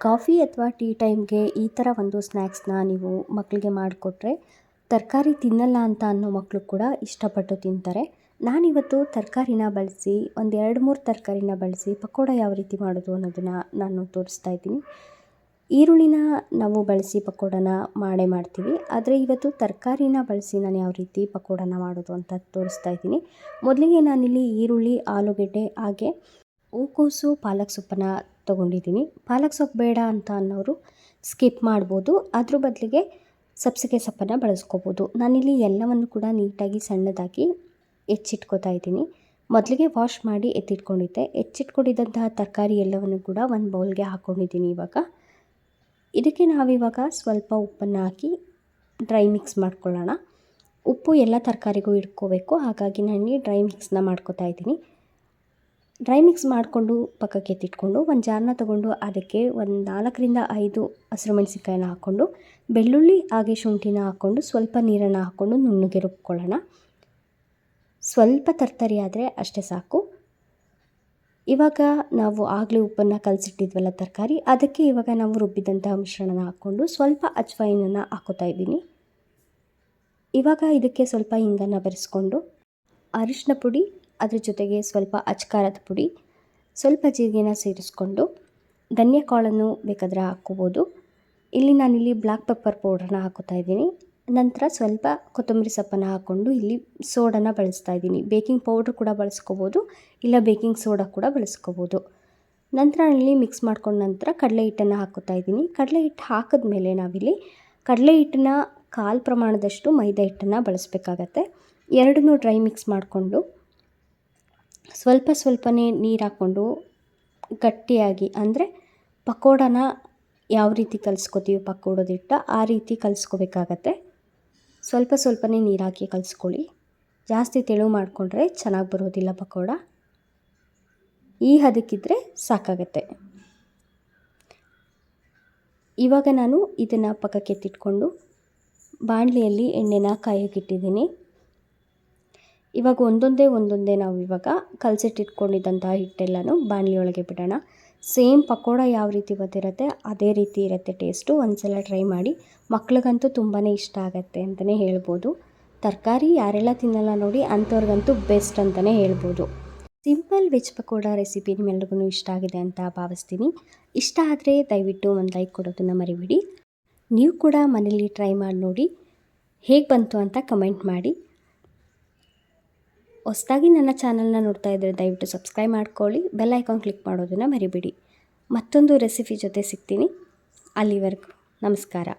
Coffee ಅಥವಾ tea ಟೈಮ್ಗೆ ಈ ಥರ ಒಂದು ಸ್ನ್ಯಾಕ್ಸ್ನ ನೀವು ಮಕ್ಕಳಿಗೆ ಮಾಡಿಕೊಟ್ರೆ ತರಕಾರಿ ತಿನ್ನಲ್ಲ ಅಂತ ಅನ್ನೋ ಮಕ್ಕಳು ಕೂಡ ಇಷ್ಟಪಟ್ಟು ತಿಂತಾರೆ. ನಾನಿವತ್ತು ತರಕಾರಿನ ಬಳಸಿ ಒಂದು 2-3 ತರಕಾರಿನ ಬಳಸಿ ಪಕೋಡ ಯಾವ ರೀತಿ ಮಾಡೋದು ಅನ್ನೋದನ್ನು ನಾನು ತೋರಿಸ್ತಾ ಇದ್ದೀನಿ. ಈರುಳ್ಳಿನ ನಾವು ಬಳಸಿ ಪಕೋಡನ ಮಾಡ್ತೀವಿ, ಆದರೆ ಇವತ್ತು ತರಕಾರಿನ ಬಳಸಿ ನಾನು ಯಾವ ರೀತಿ ಪಕೋಡನ ಮಾಡೋದು ಅಂತ ತೋರಿಸ್ತಾ ಇದ್ದೀನಿ. ಮೊದಲಿಗೆ ನಾನಿಲ್ಲಿ ಈರುಳ್ಳಿ, ಆಲೂಗೆಡ್ಡೆ ಹಾಗೆ ಹೂಕೋಸು, ಪಾಲಕ್ ಸೊಪ್ಪನ್ನು ತೊಗೊಂಡಿದ್ದೀನಿ. ಪಾಲಕ್ ಸೊಪ್ಪು ಬೇಡ ಅಂತ ಅನ್ನೋರು ಸ್ಕಿಪ್ ಮಾಡ್ಬೋದು, ಅದ್ರ ಬದಲಿಗೆ ಸಬ್ಬಸಿಗೆ ಸೊಪ್ಪನ್ನು ಬಳಸ್ಕೋಬೋದು. ನಾನಿಲ್ಲಿ ಎಲ್ಲವನ್ನು ಕೂಡ ನೀಟಾಗಿ ಸಣ್ಣದಾಗಿ ಹೆಚ್ಚಿಟ್ಕೋತಾ ಇದ್ದೀನಿ. ಮೊದಲಿಗೆ ವಾಶ್ ಮಾಡಿ ಎತ್ತಿಟ್ಕೊಂಡಿದ್ದೆ. ಹೆಚ್ಚಿಟ್ಕೊಂಡಿದ್ದಂತಹ ತರಕಾರಿ ಎಲ್ಲವನ್ನು ಕೂಡ ಒಂದು ಬೌಲ್ಗೆ ಹಾಕ್ಕೊಂಡಿದ್ದೀನಿ. ಇದಕ್ಕೆ ನಾವಿವಾಗ ಸ್ವಲ್ಪ ಉಪ್ಪನ್ನು ಹಾಕಿ ಡ್ರೈ ಮಿಕ್ಸ್ ಮಾಡ್ಕೊಳ್ಳೋಣ. ಉಪ್ಪು ಎಲ್ಲ ತರಕಾರಿಗೂ ಇಟ್ಕೋಬೇಕು, ಹಾಗಾಗಿ ನಾನು ಡ್ರೈ ಮಿಕ್ಸ್ನ ಮಾಡ್ಕೋತಾ ಇದ್ದೀನಿ. ಡ್ರೈ ಮಿಕ್ಸ್ ಮಾಡಿಕೊಂಡು ಪಕ್ಕಕ್ಕೆ ಎತ್ತಿಟ್ಕೊಂಡು ಒಂದು ಜಾರನ್ನ ತೊಗೊಂಡು ಅದಕ್ಕೆ ಒಂದು 4-5 ಹಸಿರು ಮೆಣಸಿನ್ಕಾಯಿನ ಹಾಕ್ಕೊಂಡು ಬೆಳ್ಳುಳ್ಳಿ ಹಾಗೆ ಶುಂಠಿನ ಹಾಕ್ಕೊಂಡು ಸ್ವಲ್ಪ ನೀರನ್ನು ಹಾಕ್ಕೊಂಡು ನುಣ್ಣಗೆ ರುಬ್ಕೊಳ್ಳೋಣ. ಸ್ವಲ್ಪ ತರ್ತರಿ ಆದರೆ ಅಷ್ಟೇ ಸಾಕು. ಇವಾಗ ನಾವು ಆಗಲೇ ಉಪ್ಪನ್ನು ಕಲಸಿಟ್ಟಿದ್ವಲ್ಲ ತರಕಾರಿ, ಅದಕ್ಕೆ ಇವಾಗ ನಾವು ರುಬ್ಬಿದಂತಹ ಮಿಶ್ರಣನ ಹಾಕ್ಕೊಂಡು ಸ್ವಲ್ಪ ಅಜ್ವೈನನ್ನು ಹಾಕೋತಾ ಇದ್ದೀನಿ. ಇವಾಗ ಇದಕ್ಕೆ ಸ್ವಲ್ಪ ಹಿಂಗನ್ನು ಬೆರೆಸ್ಕೊಂಡು ಅರಿಶಿನ ಪುಡಿ, ಅದ್ರ ಜೊತೆಗೆ ಸ್ವಲ್ಪ ಅಚ್ಕಾರದ ಪುಡಿ, ಸ್ವಲ್ಪ ಜೀರಿಗೆನ ಸೇರಿಸ್ಕೊಂಡು ಧನಿಯಾ ಕಾಳನ್ನು ಬೇಕಾದರೆ ಹಾಕ್ಕೋಬೋದು. ನಾನಿಲ್ಲಿ ಬ್ಲ್ಯಾಕ್ ಪೆಪ್ಪರ್ ಪೌಡ್ರನ್ನ ಹಾಕೋತಾ ಇದ್ದೀನಿ. ನಂತರ ಸ್ವಲ್ಪ ಕೊತ್ತಂಬರಿ ಸೊಪ್ಪನ್ನು ಹಾಕ್ಕೊಂಡು ಇಲ್ಲಿ ಸೋಡಾನ ಬಳಸ್ತಾ ಇದ್ದೀನಿ. ಬೇಕಿಂಗ್ ಪೌಡ್ರ್ ಕೂಡ ಬಳಸ್ಕೋಬೋದು, ಇಲ್ಲ ಬೇಕಿಂಗ್ ಸೋಡಾ ಕೂಡ ಬಳಸ್ಕೋಬೋದು. ನಂತರ ಇಲ್ಲಿ ಮಿಕ್ಸ್ ಮಾಡ್ಕೊಂಡ ನಂತರ ಕಡಲೆ ಹಿಟ್ಟನ್ನು ಹಾಕೋತಾ ಇದ್ದೀನಿ. ಕಡಲೆ ಹಿಟ್ಟು ಹಾಕಿದ್ಮೇಲೆ ನಾವಿಲ್ಲಿ ಕಡಲೆ ಹಿಟ್ಟನ್ನ 1/4 ಪ್ರಮಾಣದಷ್ಟು ಮೈದಾ ಹಿಟ್ಟನ್ನು ಬಳಸಬೇಕಾಗತ್ತೆ. ಎರಡನ್ನೂ ಡ್ರೈ ಮಿಕ್ಸ್ ಮಾಡಿಕೊಂಡು ಸ್ವಲ್ಪನೇ ನೀರು ಹಾಕ್ಕೊಂಡು ಗಟ್ಟಿಯಾಗಿ, ಅಂದರೆ ಪಕೋಡನ ಯಾವ ರೀತಿ ಕಲಿಸ್ಕೋತೀವಿ ಪಕೋಡದ ಹಿಟ್ಟ ಆ ರೀತಿ ಕಲಿಸ್ಕೋಬೇಕಾಗತ್ತೆ. ಸ್ವಲ್ಪನೇ ನೀರು ಹಾಕಿ ಕಲಿಸ್ಕೊಳ್ಳಿ. ಜಾಸ್ತಿ ತೆಳು ಮಾಡಿಕೊಂಡ್ರೆ ಚೆನ್ನಾಗಿ ಬರೋದಿಲ್ಲ ಪಕೋಡ. ಈ ಹದಕ್ಕಿದ್ರೆ ಸಾಕಾಗತ್ತೆ. ಇವಾಗ ನಾನು ಇದನ್ನು ಪಕ್ಕಕ್ಕೆ ಎತ್ತಿಟ್ಕೊಂಡು ಬಾಣಲಿಯಲ್ಲಿ ಎಣ್ಣೆನ ಕಾಯೋಕ್ಕಿಟ್ಟಿದ್ದೀನಿ. ಇವಾಗ ಒಂದೊಂದೇ ನಾವು ಇವಾಗ ಕಲಸಿಟ್ಟಿಟ್ಕೊಂಡಿದ್ದಂತಹ ಹಿಟ್ಟೆಲ್ಲನೂ ಬಾಣಲಿಯೊಳಗೆ ಬಿಡೋಣ. ಸೇಮ್ ಪಕೋಡ ಯಾವ ರೀತಿ ಬಂದಿರುತ್ತೆ ಅದೇ ರೀತಿ ಇರುತ್ತೆ ಟೇಸ್ಟು. ಒಂದ್ಸಲ ಟ್ರೈ ಮಾಡಿ, ಮಕ್ಳಿಗಂತೂ ತುಂಬಾ ಇಷ್ಟ ಆಗುತ್ತೆ ಅಂತಲೇ ಹೇಳ್ಬೋದು. ತರಕಾರಿ ಯಾರೆಲ್ಲ ತಿನ್ನಲ್ಲ ನೋಡಿ ಅಂಥವ್ರಿಗಂತೂ ಬೆಸ್ಟ್ ಅಂತಲೇ ಹೇಳ್ಬೋದು. ಸಿಂಪಲ್ ವೆಜ್ ಪಕೋಡ ರೆಸಿಪಿ ನಿಮ್ಮೆಲ್ರಿಗೂ ಇಷ್ಟ ಆಗಿದೆ ಅಂತ ಭಾವಿಸ್ತೀನಿ. ಇಷ್ಟ ಆದರೆ ದಯವಿಟ್ಟು ಒಂದು ಲೈಕ್ ಕೊಡೋದನ್ನು ಮರಿಬೇಡಿ. ನೀವು ಕೂಡ ಮನೇಲಿ ಟ್ರೈ ಮಾಡಿ ನೋಡಿ, ಹೇಗೆ ಬಂತು ಅಂತ ಕಮೆಂಟ್ ಮಾಡಿ. ಹೊಸದಾಗಿ ನನ್ನ ಚಾನಲ್ನ ನೋಡ್ತಾ ಇದ್ದರೆ ದಯವಿಟ್ಟು ಸಬ್ಸ್ಕ್ರೈಬ್ ಮಾಡ್ಕೊಳ್ಳಿ, ಬೆಲ್ ಐಕಾನ್ ಕ್ಲಿಕ್ ಮಾಡೋದನ್ನು ಮರಿಬೇಡಿ. ಮತ್ತೊಂದು ರೆಸಿಪಿ ಜೊತೆ ಸಿಗ್ತೀನಿ. ಅಲ್ಲಿವರೆಗೂ ನಮಸ್ಕಾರ.